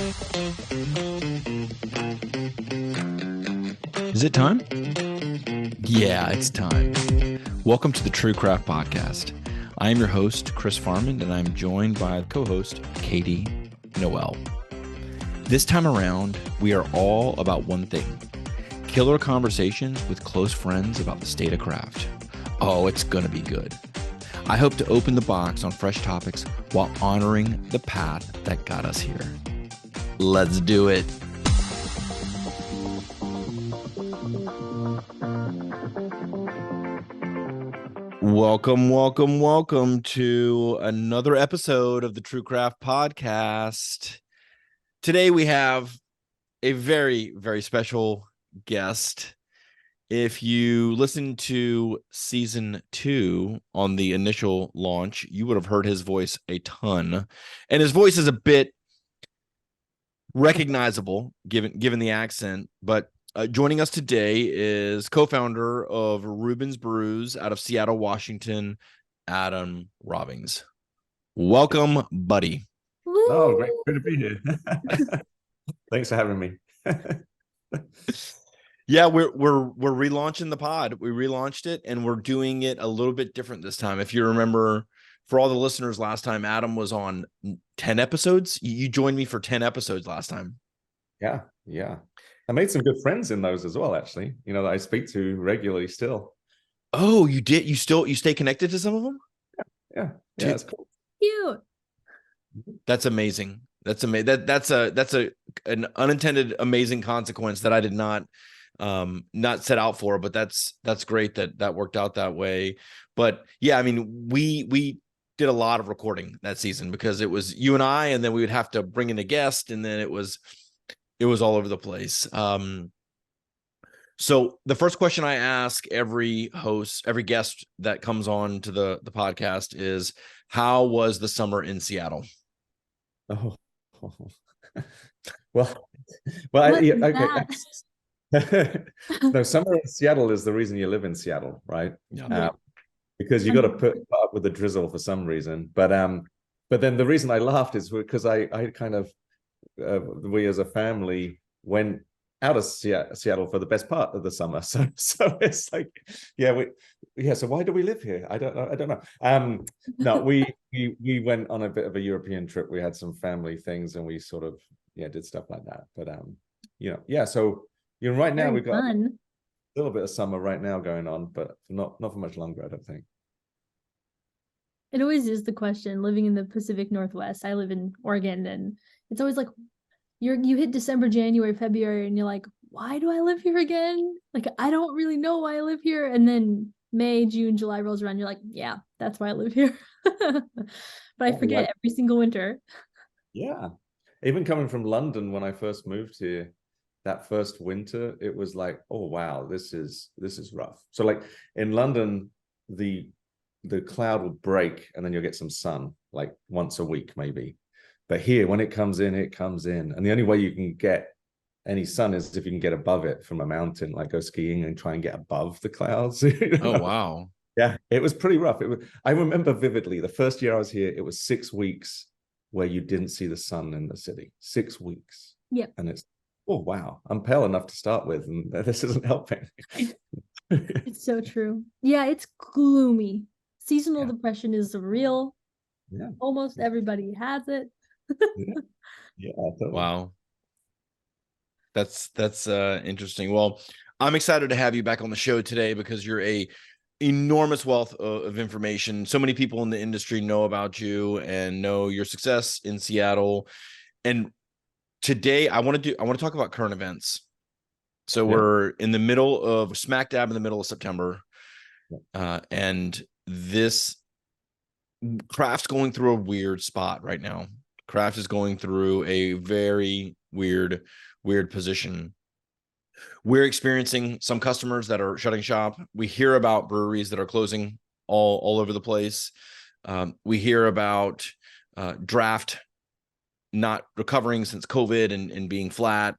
Is it time? Yeah, it's time. Welcome to the True Craft Podcast. I am your host, Chris Farman, and I'm joined by co-host, Katy Noel. This time around, we are all about one thing: killer conversations with close friends about the state of craft. Oh, it's going to be good. I hope to open the box on fresh topics while honoring the path that got us here. Let's do it. Welcome to another episode of the True Craft Podcast. Today we have a very, very special guest. If you listened to season 2 on the initial launch, you would have heard his voice a ton. And his voice is a bit recognizable given the accent, but joining us today is co-founder of Reubens Brews out of Seattle, Washington, Adam Robbings. Welcome, buddy. Oh, great to be here. Thanks for having me. Yeah, we're relaunching the pod. We relaunched it, and we're doing it a little bit different this time. If you remember, for all the listeners, last time Adam was on 10 episodes. You joined me for 10 episodes last time. Yeah. I made some good friends in those as well, actually, that I speak to regularly still. Oh, you did? You stay connected to some of them? Yeah, that's cool. Cute. That's amazing. That's amazing. That's an unintended amazing consequence that I did not set out for, but that's great that worked out that way. But yeah, I mean, we did a lot of recording that season because it was you and I, and then we would have to bring in a guest, and then it was all over the place. So the first question I ask every guest that comes on to the podcast is, how was the summer in Seattle? Oh. well, okay. No, summer in Seattle is the reason you live in Seattle, right? Yeah. Because you got to put up with the drizzle for some reason. But then the reason I laughed is because I kind of we as a family went out of Seattle for the best part of the summer. So it's like, so why do we live here? I don't know. No, we went on a bit of a European trip. We had some family things, and we sort of did stuff like that. But so right now we've got a little bit of summer right now going on, but not for much longer, I don't think. It always is the question, living in the Pacific Northwest. I live in Oregon, and it's always like you hit December, January, February, and you're like, why do I live here again? Like, I don't really know why I live here. And then May, June, July rolls around, you're like, yeah, that's why I live here. But I forget every single winter. Yeah. Even coming from London, when I first moved here, that first winter, it was like, oh wow, this is rough. So like in London, the cloud will break and then you'll get some sun like once a week maybe. But here, when it comes in, and the only way you can get any sun is if you can get above it from a mountain, like go skiing and try and get above the clouds. Oh wow. Yeah, it was pretty rough. I remember vividly the first year I was here, it was 6 weeks where you didn't see the sun in the city. 6 weeks. Yeah. And it's, oh wow, I'm pale enough to start with, and this isn't helping. It's so true. Yeah, it's gloomy. Seasonal depression is real. Yeah. Almost everybody has it. Yeah. Totally. Wow. That's interesting. Well, I'm excited to have you back on the show today because you're a enormous wealth of information. So many people in the industry know about you and know your success in Seattle. And today I want to talk about current events. So we're in the middle of smack dab in the middle of September. And this craft's going through a weird spot right now. Craft is going through a very weird position. We're experiencing some customers that are shutting shop. We hear about breweries that are closing all over the place. We hear about draft not recovering since COVID and being flat.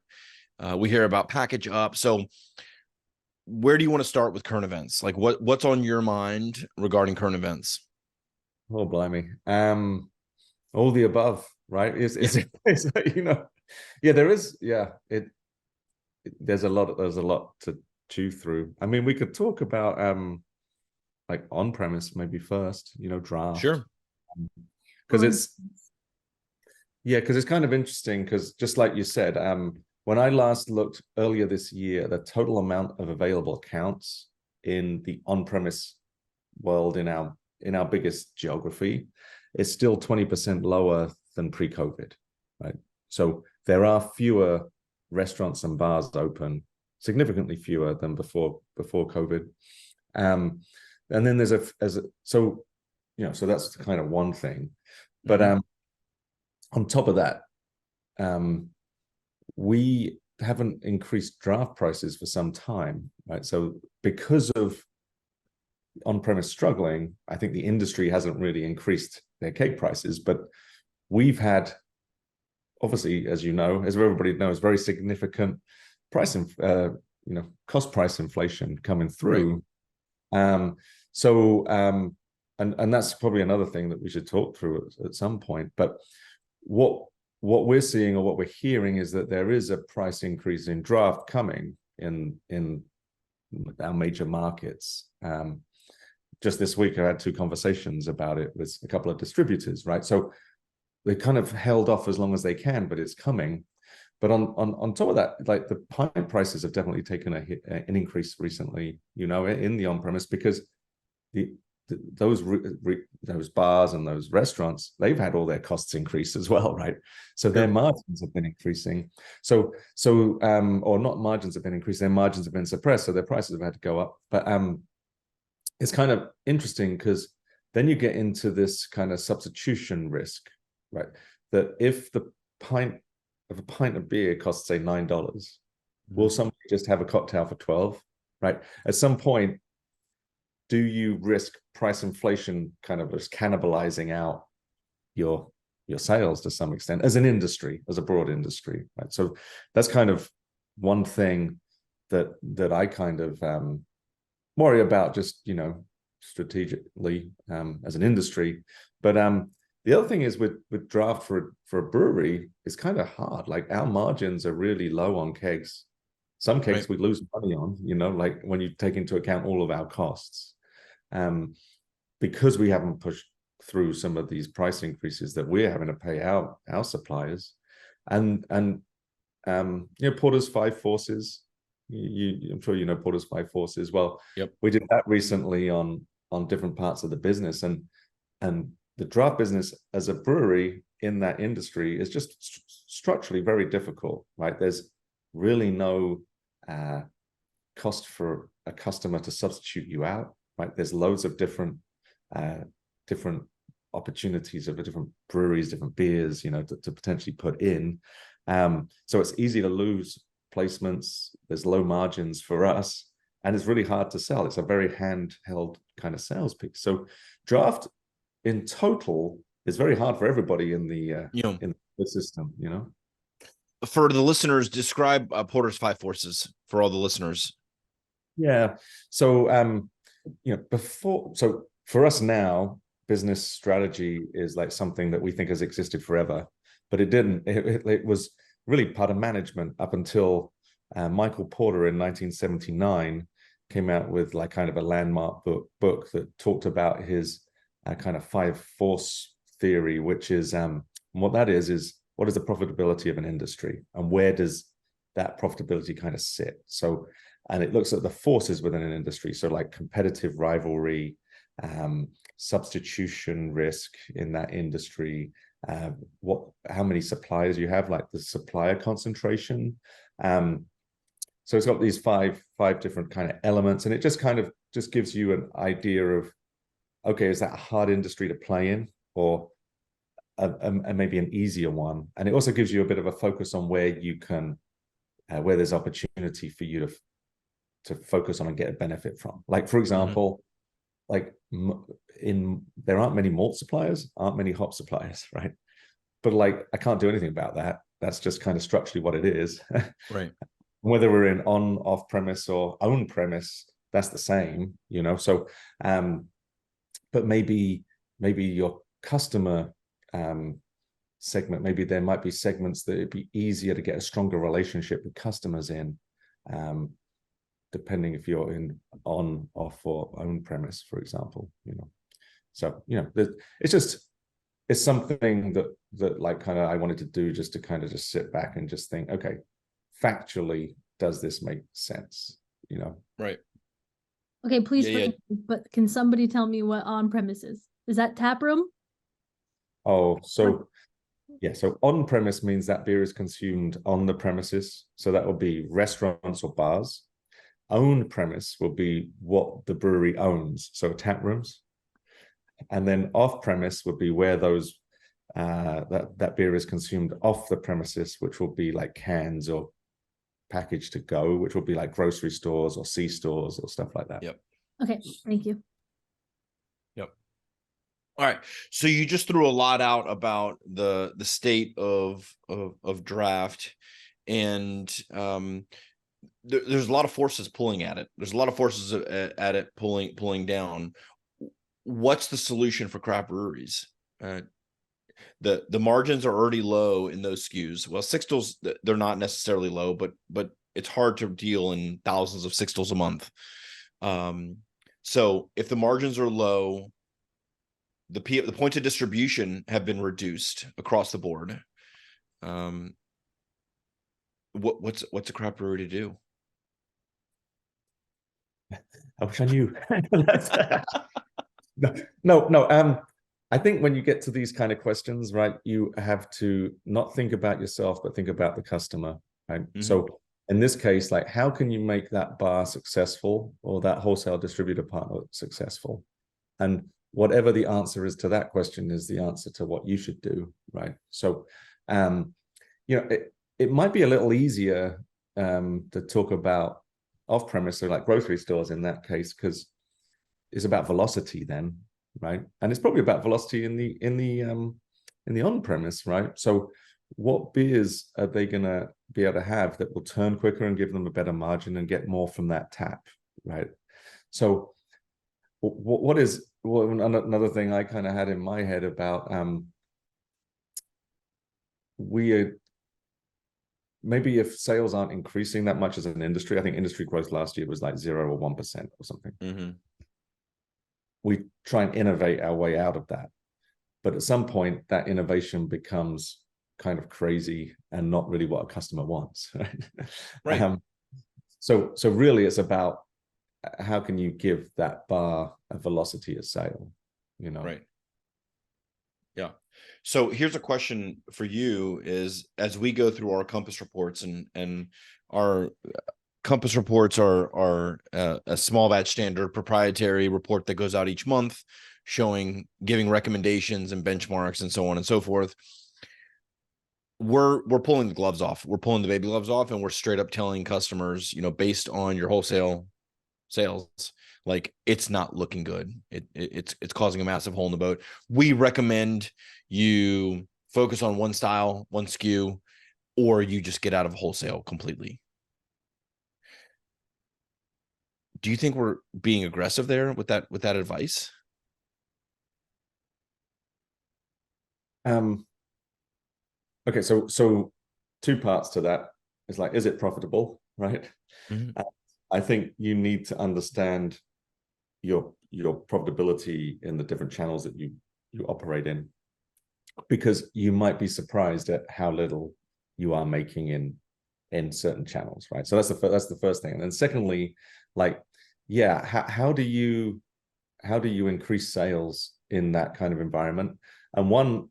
We hear about package up. So where do you want to start with current events? Like what's on your mind regarding current events? Oh, blimey. All the above. right? It's you know, yeah, there is, yeah. There's a lot to chew through. I mean, we could talk about like on-premise maybe first, you know, draft. Sure. Because it's kind of interesting because just like you said, when I last looked earlier this year, the total amount of available accounts in the on-premise world in our biggest geography is still 20% lower than pre-COVID, right? So there are fewer restaurants and bars open, significantly fewer than before COVID. And then there's so that's kind of one thing. But on top of that, we haven't increased draft prices for some time, right? So because of on-premise struggling, I think the industry hasn't really increased their cake prices, but we've had, obviously, as you know, as everybody knows, very significant cost price inflation coming through. Right. And that's probably another thing that we should talk through at some point. But what we're seeing or what we're hearing is that there is a price increase in draft coming in our major markets. Just this week, I had 2 conversations about it with a couple of distributors, right? So they kind of held off as long as they can, but it's coming. But on top of that, like the pint prices have definitely taken an increase recently, you know, in the on-premise, because those bars and those restaurants, they've had all their costs increase as well, right? So their margins have been increasing. Or not margins have been increasing, their margins have been suppressed, so their prices have had to go up. But it's kind of interesting because then you get into this kind of substitution risk, right? That if a pint of beer costs, say, $9, will somebody just have a cocktail for 12, right? At some point, do you risk price inflation kind of just cannibalizing out your sales to some extent as an industry, as a broad industry, right? So that's kind of one thing that I kind of worry about, just, you know, strategically as an industry. But the other thing is with draft for a brewery, it's kind of hard. Like our margins are really low on kegs. Some kegs we lose money on, you know, like when you take into account all of our costs. Because we haven't pushed through some of these price increases that we're having to pay our suppliers. And you know, Porter's Five Forces, I'm sure you know Porter's Five Forces. Well, we did that recently on different parts of the business, and the draft business as a brewery in that industry is just structurally very difficult, right? There's really no cost for a customer to substitute you out, right? There's loads of different opportunities of different breweries, different beers, you know, to potentially put in. So it's easy to lose placements. There's low margins for us, and it's really hard to sell. It's a very handheld kind of sales piece. So draft in total is very hard for everybody in the in the system, you know. For the listeners, describe Porter's Five Forces for all the listeners. Yeah. So you know, so for us now, business strategy is like something that we think has existed forever, but it didn't. It was really part of management up until Michael Porter in 1979 came out with like kind of a landmark book that talked about his kind of 5-force theory, which is what that is what is the profitability of an industry and where does that profitability kind of sit? So, and it looks at the forces within an industry. So like competitive rivalry, substitution risk in that industry, how many suppliers you have, like the supplier concentration. So it's got these five different kind of elements, and it just kind of just gives you an idea of, okay, is that a hard industry to play in, or maybe an easier one? And it also gives you a bit of a focus on where you can, where there's opportunity for you to focus on and get a benefit from. Like, for example, like there aren't many malt suppliers, aren't many hop suppliers, right? But like, I can't do anything about that. That's just kind of structurally what it is. Right. Whether we're in off premise or own premise, that's the same, you know? So, but maybe your customer segment. Maybe there might be segments that it'd be easier to get a stronger relationship with customers in, depending if you're in on, off, or own premise, for example. So it's something that like kind of I wanted to do, just to kind of just sit back and just think, okay, factually, does this make sense? Right. Okay, please, Yeah. but can somebody tell me what on premise is that taproom? Oh, so yeah, so on premise means that beer is consumed on the premises. So that will be restaurants or bars. Own premise will be what the brewery owns, so tap rooms. And then off premise would be where those that beer is consumed off the premises, which will be like cans or package to go, which will be like grocery stores or C-stores or stuff like that. Yep. Okay, thank you. Yep. All right. So you just threw a lot out about the state of draft, and there's a lot of forces pulling at it. There's a lot of forces at it pulling down. What's the solution for craft breweries? The margins are already low in those SKUs. Well, sixtels, they're not necessarily low, but it's hard to deal in thousands of sixtels a month. So if the margins are low, the points of distribution have been reduced across the board. What's a craft brewery to do? I wish I knew. No. I think when you get to these kind of questions, right, you have to not think about yourself, but think about the customer, right? Mm-hmm. So in this case, like, how can you make that bar successful or that wholesale distributor partner successful? And whatever the answer is to that question is the answer to what you should do, right? So, it might be a little easier to talk about off-premise, so like grocery stores in that case, because it's about velocity then, right? And it's probably about velocity in the on-premise, right? So what beers are they going to be able to have that will turn quicker and give them a better margin and get more from that tap, right? So what is another thing I kind of had in my head about maybe if sales aren't increasing that much as an industry, I think industry growth last year was like 0 or 1% or something. Mm-hmm. We try and innovate our way out of that. But at some point, that innovation becomes kind of crazy and not really what a customer wants. Right. So really, it's about how can you give that bar a velocity of sale, Right. Yeah. So here's a question for you: is as we go through our compass reports, and our compass reports are a small batch standard proprietary report that goes out each month, giving recommendations and benchmarks and so on and so forth. We're pulling the gloves off. We're pulling the baby gloves off, and we're straight up telling customers, based on your wholesale sales, like, it's not looking good. It's causing a massive hole in the boat. We recommend you focus on one style, one SKU, or you just get out of wholesale completely. Do you think we're being aggressive there with that advice? Okay, so two parts to that. It's like, is it profitable, right? Mm-hmm. I think you need to understand your profitability in the different channels that you operate in, because you might be surprised at how little you are making in certain channels, right? So that's the first thing. And then secondly, like, yeah, how do you increase sales in that kind of environment? And one,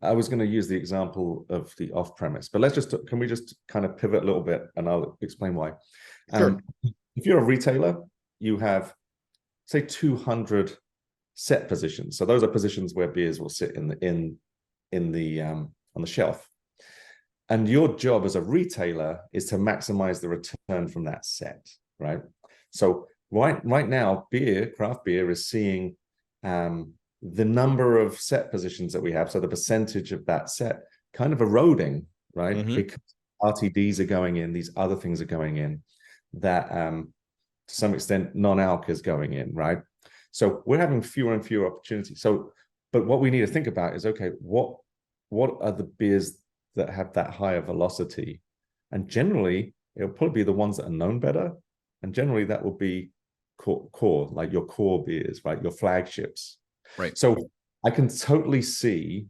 I was going to use the example of the off-premise, but can we just kind of pivot a little bit, and I'll explain why. Sure. If you're a retailer, you have, say, 200 set positions. So those are positions where beers will sit on the shelf. And your job as a retailer is to maximize the return from that set, right? So right now, craft beer is seeing the number of set positions that we have, so the percentage of that set kind of eroding, right? Mm-hmm. Because RTDs are going in, these other things are going in, that to some extent non-alc is going in, right? So we're having fewer and fewer opportunities. But what we need to think about is, okay, what what are the beers that have that higher velocity? And generally, it'll probably be the ones that are known better. And generally, that will be core, like your core beers, right? Your flagships. Right. So I can totally see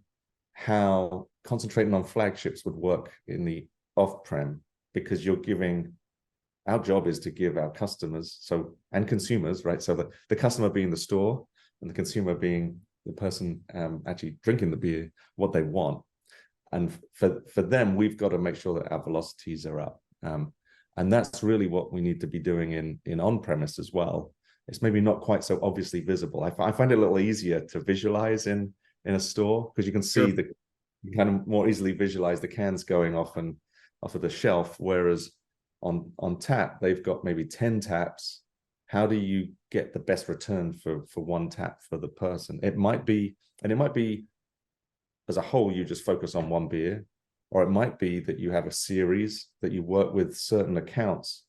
how concentrating on flagships would work in the off-prem, because our job is to give our customers and consumers, right? So the customer being the store and the consumer being the person actually drinking the beer, what they want. And for them, we've got to make sure that our velocities are up. And that's really what we need to be doing in on-premise as well. It's maybe not quite so obviously visible. I find it a little easier to visualize in a store, because you can see you kind of more easily visualize the cans going off of the shelf, whereas on tap, they've got maybe 10 taps. How do you get the best return for one tap for the person? It might be as a whole, you just focus on one beer, or it might be that you have a series that you work with certain accounts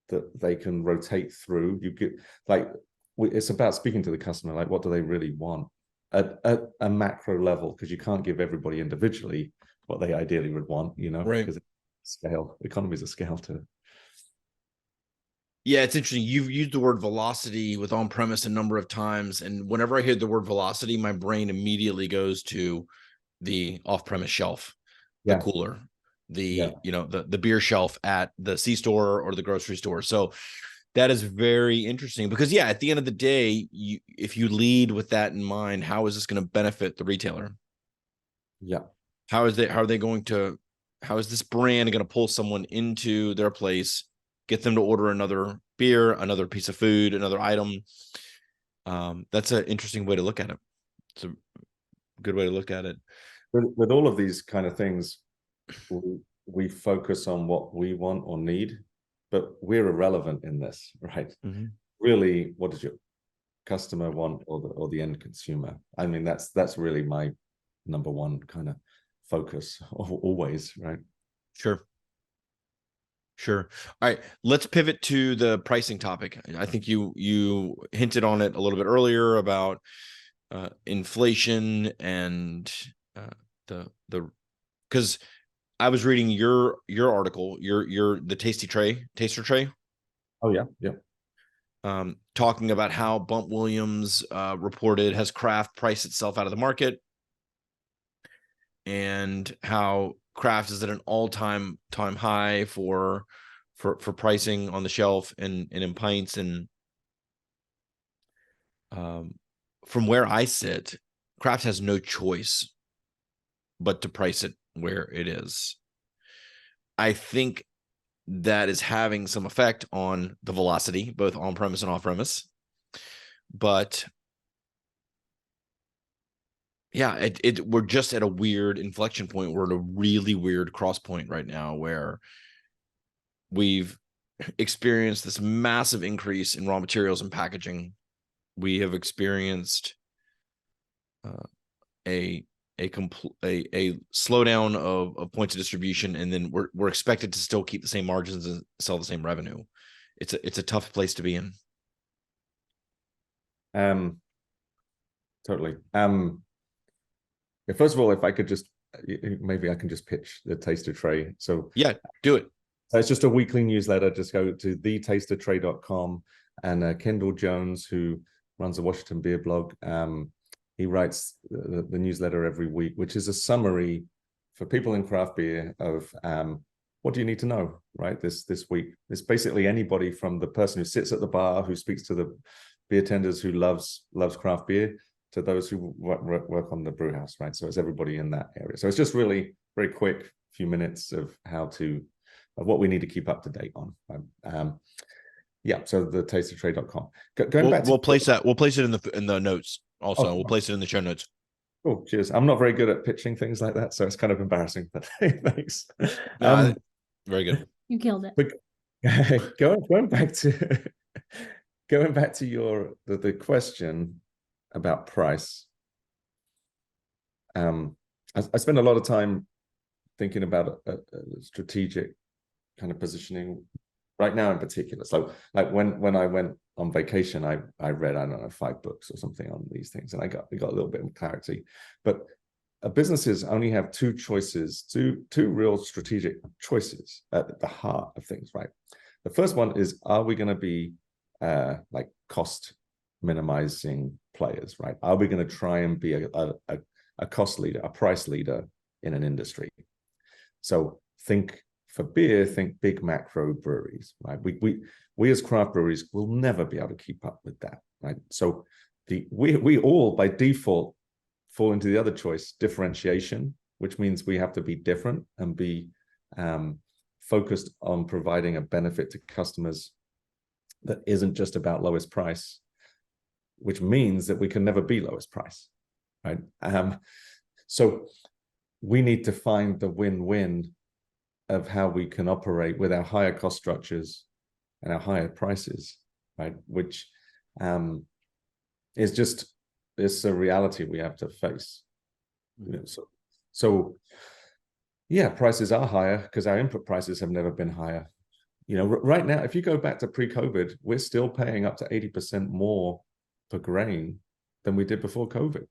that they can rotate through. You get it's about speaking to the customer, like what do they really want at a macro level, because you can't give everybody individually what they ideally would want, Right. because scale, economies of scale to. Yeah, it's interesting. You've used the word velocity with on-premise a number of times, and whenever I hear the word velocity, my brain immediately goes to the off-premise shelf, the cooler, the beer shelf at the C-store or the grocery store. So that is very interesting, because at the end of the day, if you lead with that in mind, how is this going to benefit the retailer? Yeah. How is this brand going to pull someone into their place, get them to order another beer, another piece of food, another item? That's an interesting way to look at it. It's a good way to look at it. With all of these kind of things, we focus on what we want or need, but we're irrelevant in this, right? Mm-hmm. Really, what does your customer want, or the end consumer? I mean, that's really my number one kind of focus always, right? Sure. All right, let's pivot to the pricing topic. I think you hinted on it a little bit earlier about inflation and because I was reading your article, the taster tray. Oh yeah. Talking about how Bump Williams reported has craft priced itself out of the market, and how craft is at an all-time high for pricing on the shelf and in pints. And from where I sit, craft has no choice but to price it where it is. I think that is having some effect on the velocity, both on premise and off premise. But we're just at a weird inflection point. We're at a really weird cross point right now, where we've experienced this massive increase in raw materials and packaging. We have experienced a slowdown of points of distribution, and then we're expected to still keep the same margins and sell the same revenue. It's a tough place to be in. Totally. First of all, if I could maybe I can just pitch the Taster Tray. So yeah, do it. It's just a weekly newsletter. Just go to thetastertray.com, and Kendall Jones, who runs the Washington Beer blog, he writes the newsletter every week, which is a summary for people in craft beer of what do you need to know, right? This week. It's basically anybody from the person who sits at the bar, who speaks to the beer tenders, who loves craft beer, to those who work on the brew house, right? So it's everybody in that area. So it's just really very quick few minutes of what we need to keep up to date on. So the tastertray.com. We'll place it in the notes. Also, we'll place it in the show notes. Oh, cheers. I'm not very good at pitching things like that, so it's kind of embarrassing, but thanks. Very good. You killed it. But going back to the question about price. I spend a lot of time thinking about a strategic kind of positioning right now in particular. So like when I went on vacation, I read, I don't know, 5 books or something on these things, and I got a little bit of clarity. But businesses only have two choices, two real strategic choices at the heart of things, right? The first one is, are we going to be like cost minimizing players, right? Are we going to try and be a cost leader, a price leader in an industry? So think for beer, think big macro breweries, right? We as craft breweries will never be able to keep up with that, right? So we all by default fall into the other choice, differentiation, which means we have to be different and be focused on providing a benefit to customers that isn't just about lowest price, which means that we can never be lowest price, right? So we need to find the win-win of how we can operate with our higher cost structures and our higher prices, right? Which is just, it's a reality we have to face. You know, so yeah, prices are higher because our input prices have never been higher. You know, right now, if you go back to pre-COVID, we're still paying up to 80% more per grain than we did before COVID.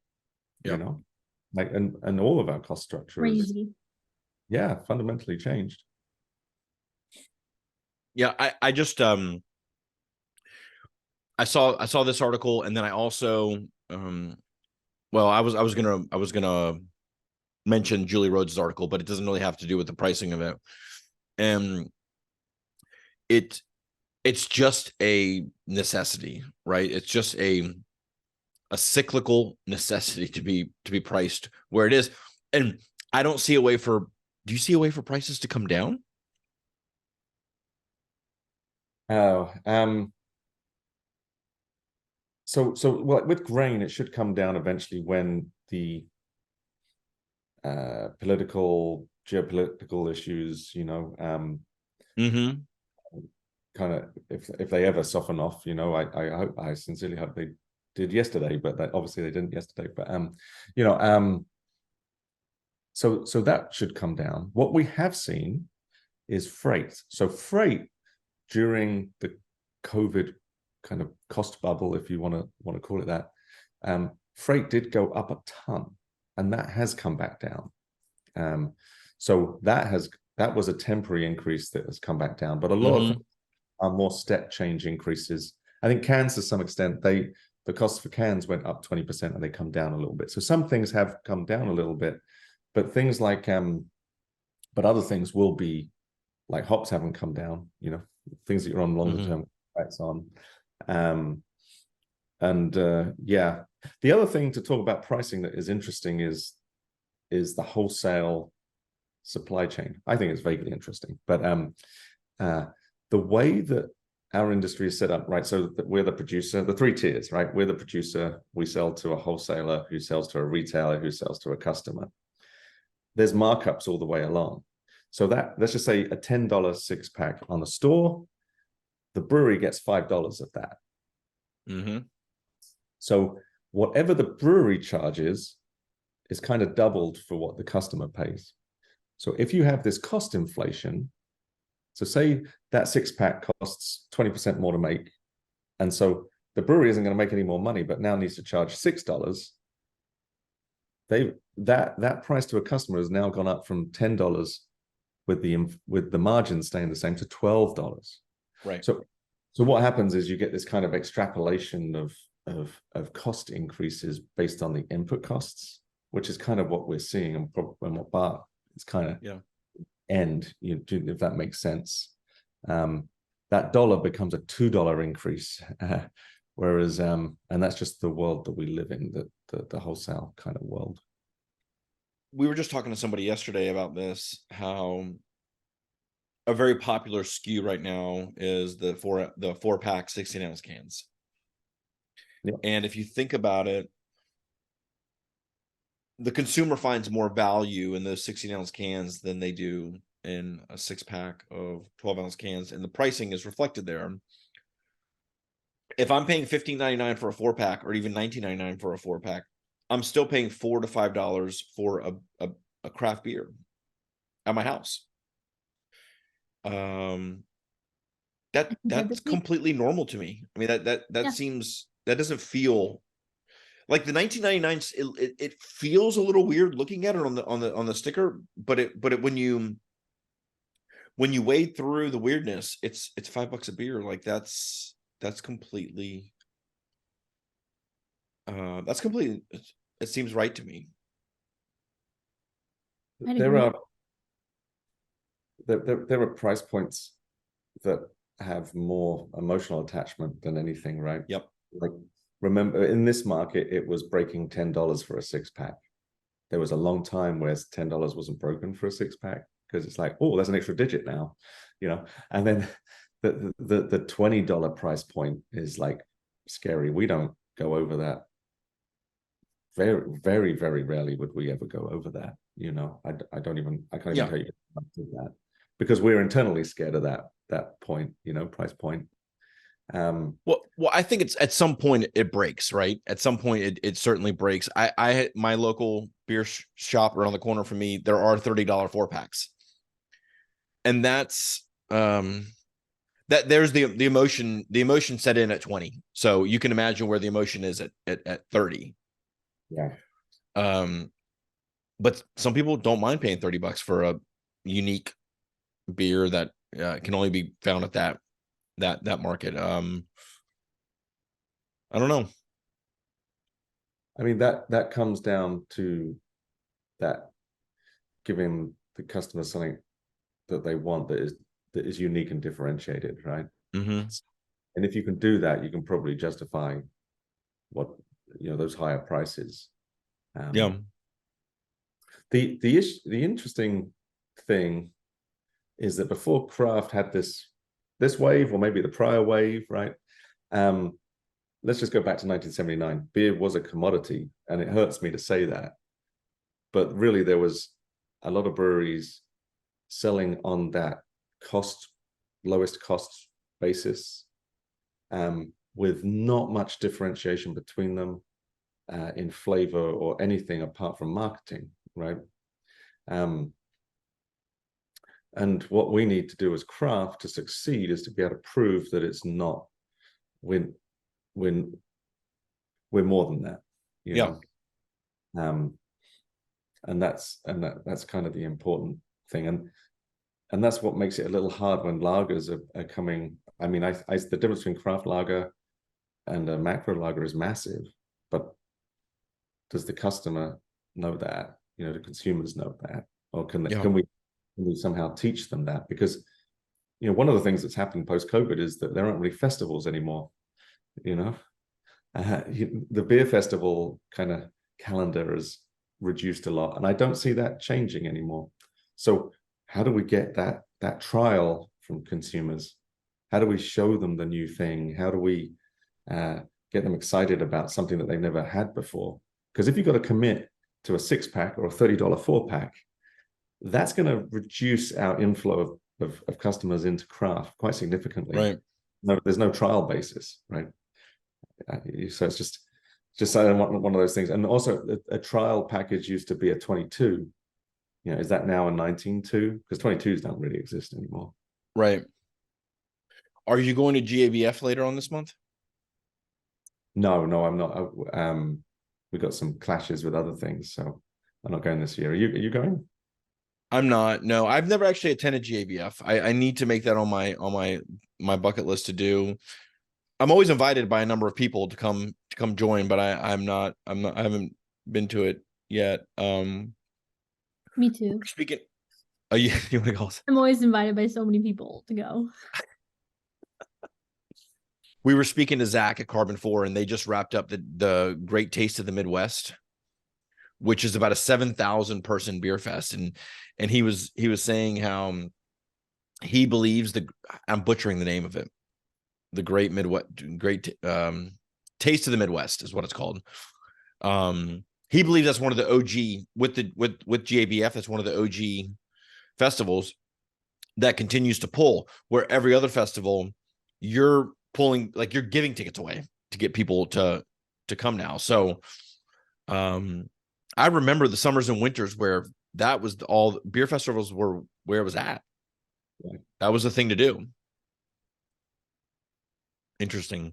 Yep. You know, like, and all of our cost structure is, yeah, fundamentally changed. Yeah, I just I saw this article, and then I also well, I was gonna mention Julie Rhodes' article, but it doesn't really have to do with the pricing of it. And it's just a necessity, right? It's just a cyclical necessity to be priced where it is. And I don't see a way for, do you see a way for prices to come down? Oh, so well, with grain, it should come down eventually when the geopolitical issues, you know, kind of, if they ever soften off, you know, I sincerely hope they did yesterday, but obviously they didn't yesterday. But you know, so that should come down. What we have seen is freight. So freight during the COVID kind of cost bubble, if you want to call it that, freight did go up a ton, and that has come back down. So that was a temporary increase that has come back down, but a lot of are more step change increases. I think cans, to some extent, the cost for cans went up 20% and they come down a little bit. So some things have come down a little bit, but things like but other things will be, like hops haven't come down, you know, things that you're on longer term contracts on. Yeah, the other thing to talk about pricing that is interesting is the wholesale supply chain. I think it's vaguely interesting, but the way that our industry is set up, right? So that we're the producer, the three tiers, right? We're the producer, we sell to a wholesaler who sells to a retailer who sells to a customer. There's markups all the way along. So that, let's just say a $10 6-pack on the store, the brewery gets $5 of that. So whatever the brewery charges is kind of doubled for what the customer pays. So if you have this cost inflation, so say that 6-pack costs 20% more to make, and so the brewery isn't going to make any more money, but now needs to charge $6. That price to a customer has now gone up from $10 with the margin staying the same to $12. Right. So what happens is you get this kind of extrapolation of cost increases based on the input costs, which is kind of what we're seeing, and what Bart is kind of end, you know, if that makes sense. That dollar becomes a $2 increase, whereas and that's just the world that we live in, the wholesale kind of world. We were just talking to somebody yesterday about this, how a very popular SKU right now is the 4-pack 16-ounce cans. Yep. And if you think about it, the consumer finds more value in those 16-ounce cans than they do in a 6-pack of 12-ounce cans, and the pricing is reflected there. If I'm paying $15.99 for a 4-pack, or even $19.99 for a 4-pack, I'm still paying $4 to $5 for a craft beer at my house. That's completely normal to me. I mean, that seems, that doesn't feel like the 1999, it feels a little weird looking at it on the sticker, but when you wade through the weirdness, it's $5 a beer. Like that's completely it seems right to me. There are price points that have more emotional attachment than anything, right? Yep. Like, remember, in this market, it was breaking $10 for a 6-pack. There was a long time where $10 wasn't broken for a 6-pack, because it's like, oh, there's an extra digit now, you know. And then the $20 price point is like scary. We don't go over that. Very, very, very rarely would we ever go over that. You know, I can't even tell you that, because we're internally scared of that point, you know, price point. Well, I think it's at some point it breaks, right? At some point it certainly breaks. I my local beer shop around the corner from me, there are $30 4-packs, and that's that there's the emotion set in at 20. So you can imagine where the emotion is at 30. Yeah. But some people don't mind paying $30 for a unique beer that can only be found at that market. I don't know. I mean, that comes down to that giving the customer something that they want that is unique and differentiated, right? Mm-hmm. And if you can do that, you can probably justify what, you know, those higher prices. Yeah. The interesting thing is that before craft had this wave, or maybe the prior wave, right? Let's just go back to 1979. Beer was a commodity, and it hurts me to say that, but really there was a lot of breweries selling on that lowest cost basis, with not much differentiation between them in flavor or anything apart from marketing, right? And what we need to do as craft to succeed is to be able to prove that it's not we're more than that, you know. And that's kind of the important thing, and that's what makes it a little hard when lagers are coming. I mean, the difference between craft lager and a macro lager is massive, but does the customer know that? You know, do consumers know that, or can we somehow teach them that? Because, you know, one of the things that's happened post-COVID is that there aren't really festivals anymore. You know, the beer festival kind of calendar has reduced a lot, and I don't see that changing anymore. So how do we get that trial from consumers? How do we show them the new thing? How do we get them excited about something that they've never had before? Because if you've got to commit to a 6-pack or a $30 4-pack, that's going to reduce our inflow of customers into craft quite significantly. Right. No, there's no trial basis, right? So it's just one of those things. And also, a trial package used to be a 22. You know, is that now a 19.2? Because 22s don't really exist anymore. Right. Are you going to GABF later on this month? No, I'm not. We got some clashes with other things, so I'm not going this year. Are you going? I'm not. No, I've never actually attended GABF. I need to make that on my bucket list to do. I'm always invited by a number of people to come join, but I haven't been to it yet. Me too. Speaking, you want to go? I'm always invited by so many people to go. We were speaking to Zach at Carbon 4, and they just wrapped up the Great Taste of the Midwest, which is about a 7,000 person beer fest, and he was saying how he believes I'm butchering the name of it, the Great Taste of the Midwest is what it's called. He believes that's one of the OG with GABF. That's one of the OG festivals that continues to pull, where every other festival you're pulling, like you're giving tickets away to get people to come now. So I remember the summers and winters where that was all beer festivals were where it was at. Yeah. That was the thing to do. Interesting.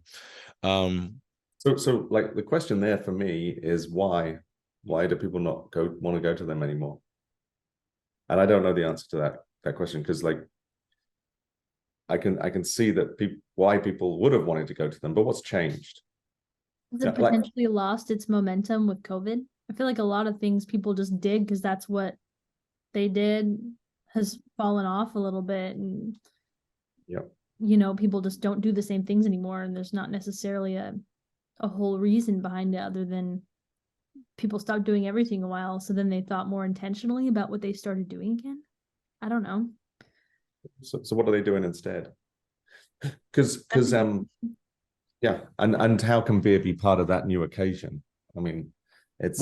So like the question there for me is why do people not want to go to them anymore? And I don't know the answer to that question, because like I can see that why people would have wanted to go to them, but what's changed? Has it potentially lost its momentum with COVID? I feel like a lot of things people just did because that's what they did has fallen off a little bit, and people just don't do the same things anymore, and there's not necessarily a whole reason behind it other than people stopped doing everything a while, so then they thought more intentionally about what they started doing again. I don't know. So what are they doing instead? Because yeah, and how can beer be part of that new occasion? I mean, it's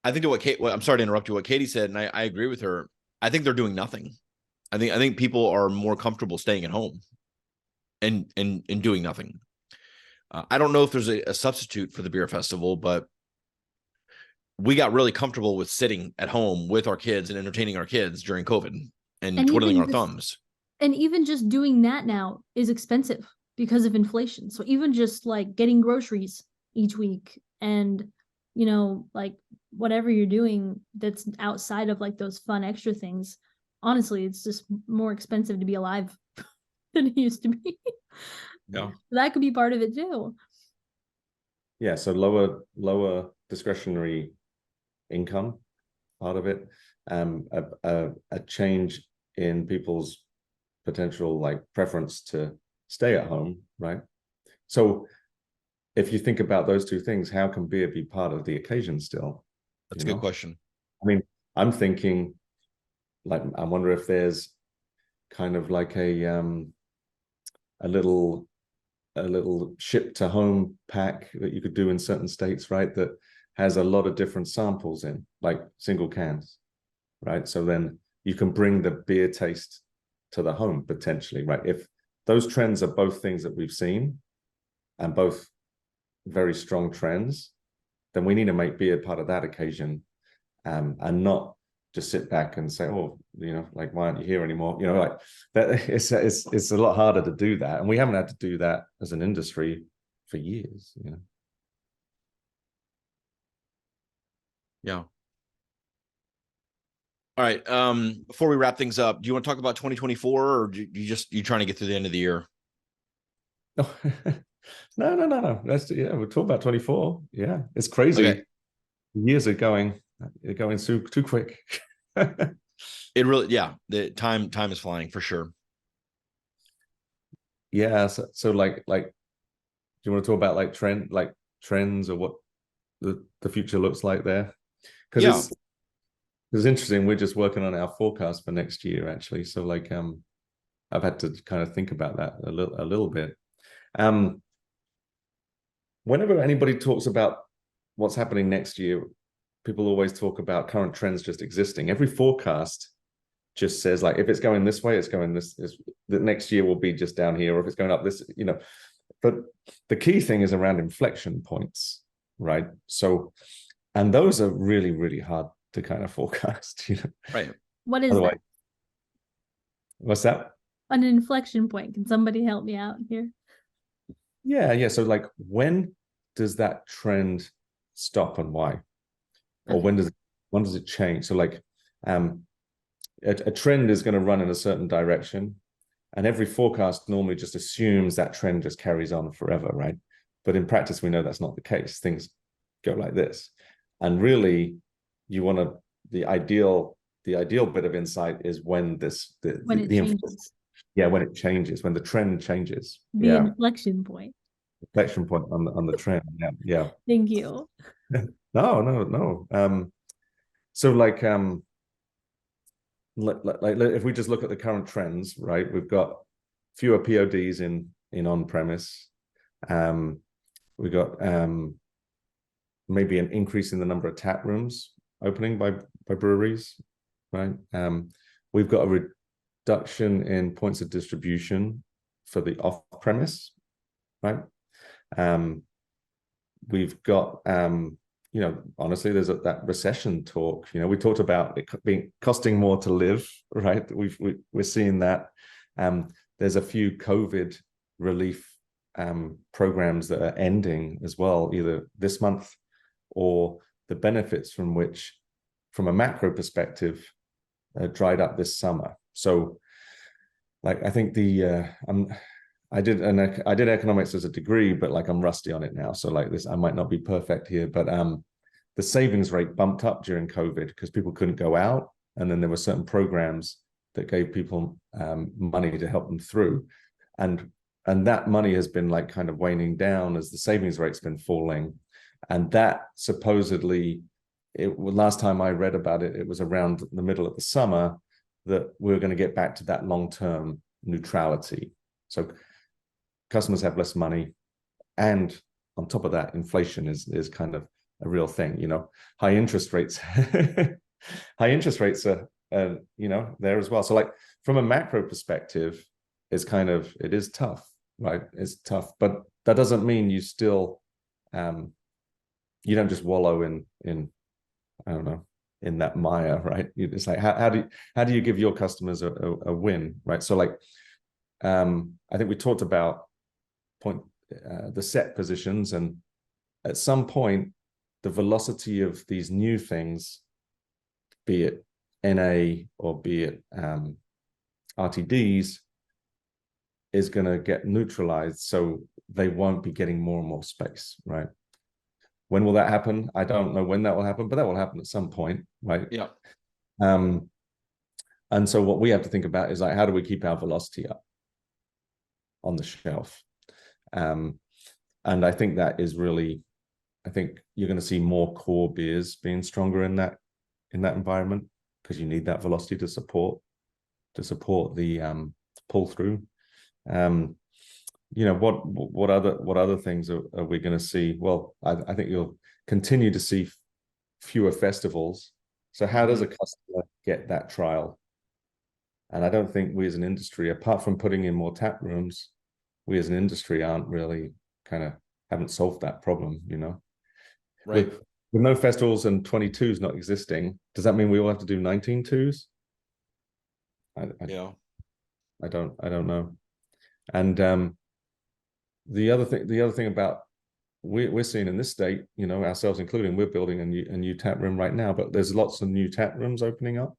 I think I'm sorry to interrupt you. What Katie said, and I agree with her. I think they're doing nothing. I think people are more comfortable staying at home and doing nothing. I don't know if there's a substitute for the beer festival, but we got really comfortable with sitting at home with our kids and entertaining our kids during COVID and twiddling our thumbs. And even just doing that now is expensive because of inflation. So even just like getting groceries each week and, like whatever you're doing that's outside of like those fun extra things, honestly, it's just more expensive to be alive than it used to be. Yeah. That could be part of it too. Yeah. So lower discretionary income, part of it, a change in people's potential like preference to stay at home, right? So if you think about those two things, how can beer be part of the occasion still? That's a good question. I mean, I'm thinking, like, I wonder if there's kind of like a little ship to home pack that you could do in certain states, right? That has a lot of different samples in, like single cans, right? So then you can bring the beer taste to the home potentially, right? If those trends are both things that we've seen and both very strong trends, then we need to make beer part of that occasion, and not just sit back and say, oh, like, why aren't you here anymore? Like that. It's a lot harder to do that, and we haven't had to do that as an industry for years. Yeah. All right. Before we wrap things up, do you want to talk about 2024, or you trying to get through the end of the year? No. We'll talk about 24. Yeah, it's crazy. Okay. Years are going too quick. It really, the time is flying for sure. Yeah. So like, do you want to talk about like trends or what the future looks like there? Because it's interesting. We're just working on our forecast for next year, actually. So like, I've had to kind of think about that a little bit. Whenever anybody talks about what's happening next year, people always talk about current trends just existing. Every forecast just says like, if it's going this way, it's going the next year will be just down here, or if it's going up this, but the key thing is around inflection points, right? So, and those are really, really hard to kind of forecast, Right. What is that? What's that? An inflection point. Can somebody help me out here? Yeah. So like, when does that trend stop and why? Or when does it change? So like, a trend is going to run in a certain direction, and every forecast normally just assumes that trend just carries on forever, right? But in practice, we know that's not the case. Things go like this, and really, you want to the ideal bit of insight is when when it changes, when the trend changes. The inflection point. Inflection point on the trend. Yeah. Thank you. No. So like if we just look at the current trends, right? We've got fewer PODs in on-premise. We got maybe an increase in the number of tap rooms opening by breweries, right? We've got a reduction in points of distribution for the off-premise, right? We've got honestly, there's that recession talk. We talked about it costing more to live, right? We're seeing that. There's a few COVID relief programs that are ending as well, either this month or the benefits from which, from a macro perspective, dried up this summer. So, like, I think I did economics as a degree, but like I'm rusty on it now. So like this, I might not be perfect here, but the savings rate bumped up during COVID because people couldn't go out, and then there were certain programs that gave people money to help them through, and that money has been like kind of waning down as the savings rate's been falling, and that supposedly, last time I read about it, it was around the middle of the summer that we're going to get back to that long-term neutrality. So customers have less money, and on top of that, inflation is kind of a real thing. You know, high interest rates are you know, there as well. So like from a macro perspective, it is tough, right? It's tough, but that doesn't mean you still you don't just wallow in I don't know, in that mire, right? It's like how do you give your customers a win, right? So like I think we talked about the set positions, and at some point the velocity of these new things, be it NA or be it RTDs, is going to get neutralized, so they won't be getting more and more space, right? When will that happen? I don't know when that will happen, but that will happen at some point, right? Yeah. And so what we have to think about is like, how do we keep our velocity up on the shelf? And I think that is really, I think you're going to see more core beers being stronger in that environment, because you need that velocity to support the pull through. You know, what other things are we going to see? Well, I think you'll continue to see fewer festivals. So how does a customer get that trial? And I don't think we as an industry, apart from putting in more tap rooms, we as an industry aren't really haven't solved that problem, you know? Right. With no festivals and 22s not existing, does that mean we all have to do 19-2s? Yeah. I don't know. And the other thing about we're seeing in this state, you know, ourselves including, we're building a new tap room right now, but there's lots of new tap rooms opening up.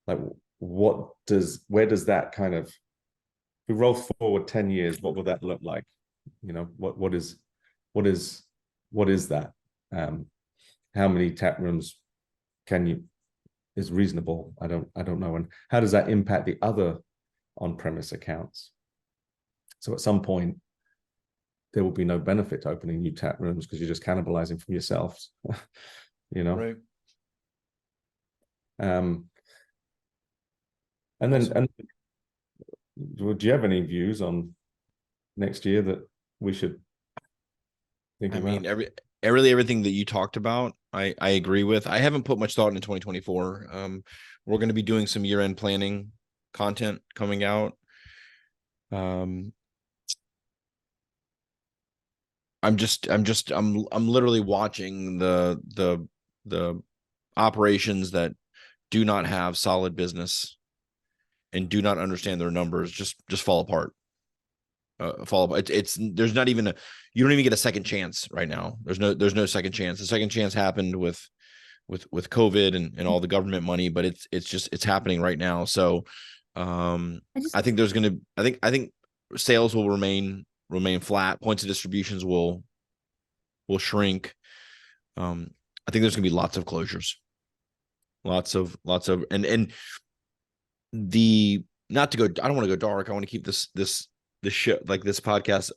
Like where does that kind of, if we roll forward 10 years, what will that look like? You know, what is that? How many tap rooms is reasonable? I don't know. And how does that impact the other on-premise accounts? So at some point, there will be no benefit to opening new tap rooms because you're just cannibalizing from yourselves, you know? Right. And then, and do you have any views on next year that we should think about? I mean, everything that you talked about, I agree with. I haven't put much thought into 2024. We're going to be doing some year-end planning content coming out. I'm literally watching the operations that do not have solid business and do not understand their numbers just fall apart. There's not even you don't even get a second chance right now. There's no second chance. The second chance happened with COVID and all the government money, but it's happening right now. So I think sales will remain flat. Points of distributions will shrink. I think there's gonna be lots of closures, lots of and the, not to go, I don't want to go dark. I want to keep this show, like this podcast,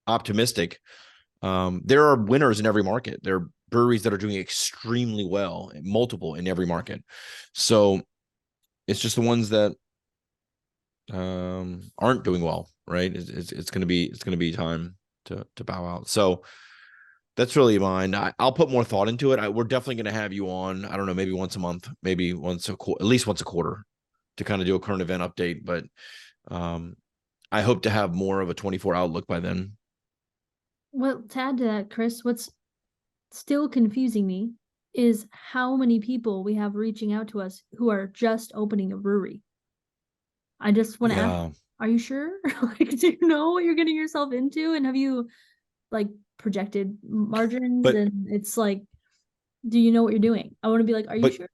optimistic. There are winners in every market. There are breweries that are doing extremely well, multiple in every market. So it's just the ones that aren't doing well, right? It's gonna be time to bow out. So that's really mine. I'll put more thought into it. We're definitely going to have you on, I don't know, maybe once a month, maybe at least once a quarter, to kind of do a current event update. But I hope to have more of a 24 outlook by then. Well, to add to that, Chris, what's still confusing me is how many people we have reaching out to us who are just opening a brewery. I just want to ask, are you sure? Like, do you know what you're getting yourself into? And have you like projected margins? But- and it's like, do you know what you're doing? I want to be like, are you But- sure?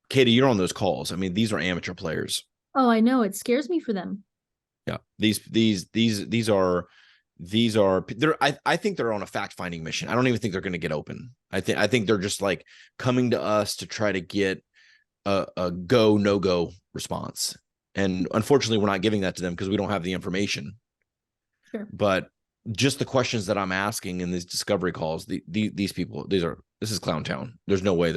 Katie, you're on those calls. I mean, these are amateur players. Oh, I know. It scares me for them. Yeah. These are they're I think they're on a fact-finding mission. I don't even think they're going to get open. I think they're just like coming to us to try to get a go, no go response. And unfortunately, we're not giving that to them because we don't have the information. Sure. But just the questions that I'm asking in these discovery calls, these people, this is Clown Town. There's no way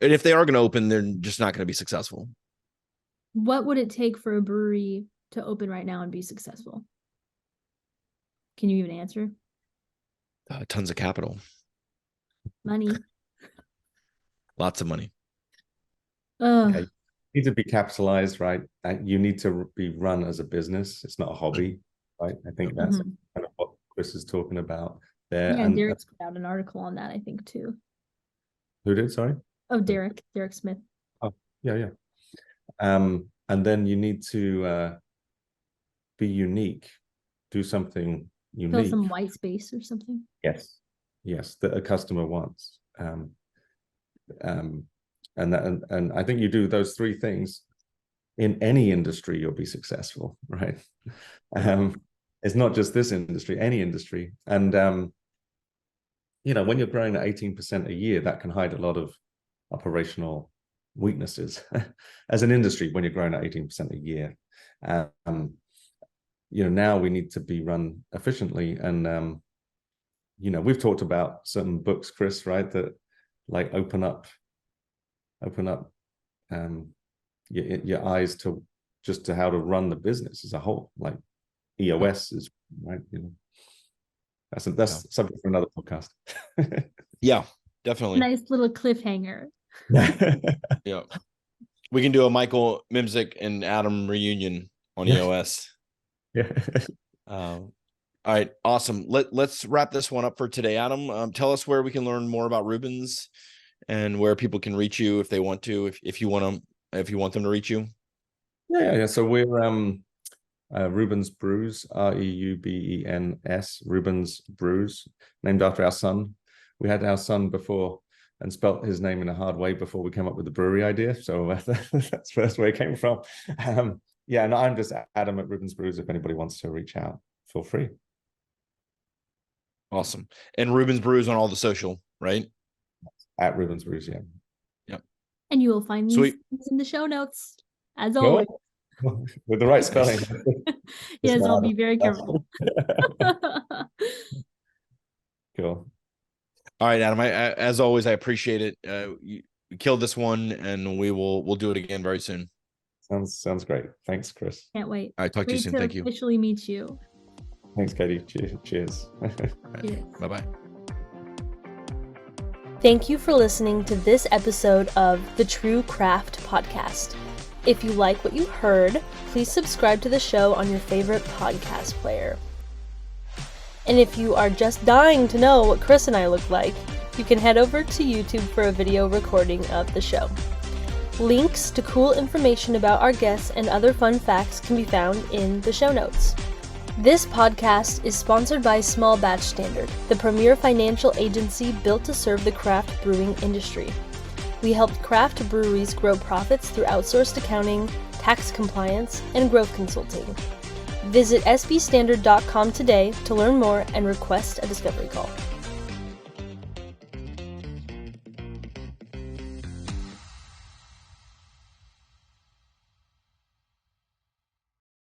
and if they are going to open, they're just not going to be successful. What would it take for a brewery to open right now and be successful? Can you even answer? Tons of capital, Money. lots of money. Ugh. Yeah, you need to be capitalized, right? You need to be run as a business. It's not a hobby, right? I think that's Mhm. kind of what Chris is talking about there. Yeah, and Derek's put out an article on that, I think, too. who did? Sorry. Oh, Derek Smith. Yeah. And then you need to be unique, do something Fill unique. some white space or something. Yes, that a customer wants. And I think you do those three things in any industry, you'll be successful, right? It's not just this industry, any industry. And when you're growing at 18% a year, that can hide a lot of operational weaknesses as an industry when you're growing at 18% a year. Now we need to be run efficiently. And we've talked about certain books, Chris, right, that like open up your eyes to how to run the business as a whole, like EOS is, right? That's subject for another podcast. Yeah, definitely. Nice little cliffhanger. Yeah, we can do a Michael Mimzik and Adam reunion on EOS. Yeah. All right, awesome. Let's wrap this one up for today. Adam, tell us where we can learn more about Reubens and where people can reach you if they want to, if you want them to reach you. Yeah. So we're Reubens Brews, Reubens, Reubens Brews, named after our son. We had our son before and spelt his name in a hard way before we came up with the brewery idea. So that's where it came from. And I'm just Adam at Reubens Brews. If anybody wants to reach out, feel free. Awesome. And Reubens Brews on all the social, right? At Reubens Brews, yeah. Yep. And you will find these Sweet. in the show notes, as always. With the right spelling. Yes, I'll be very careful. Cool. All right, Adam. As always, I appreciate it. You killed this one, and we'll do it again very soon. Sounds great. Thanks, Chris. Can't wait. All right, talk to you soon. Thank you. Officially meet you. Thanks, Katie. Cheers. Cheers. Bye-bye. Thank you for listening to this episode of the True Craft Podcast. If you like what you heard, please subscribe to the show on your favorite podcast player. And if you are just dying to know what Chris and I look like, you can head over to YouTube for a video recording of the show. Links to cool information about our guests and other fun facts can be found in the show notes. This podcast is sponsored by Small Batch Standard, the premier financial agency built to serve the craft brewing industry. We help craft breweries grow profits through outsourced accounting, tax compliance, and growth consulting. Visit sbstandard.com today to learn more and request a discovery call.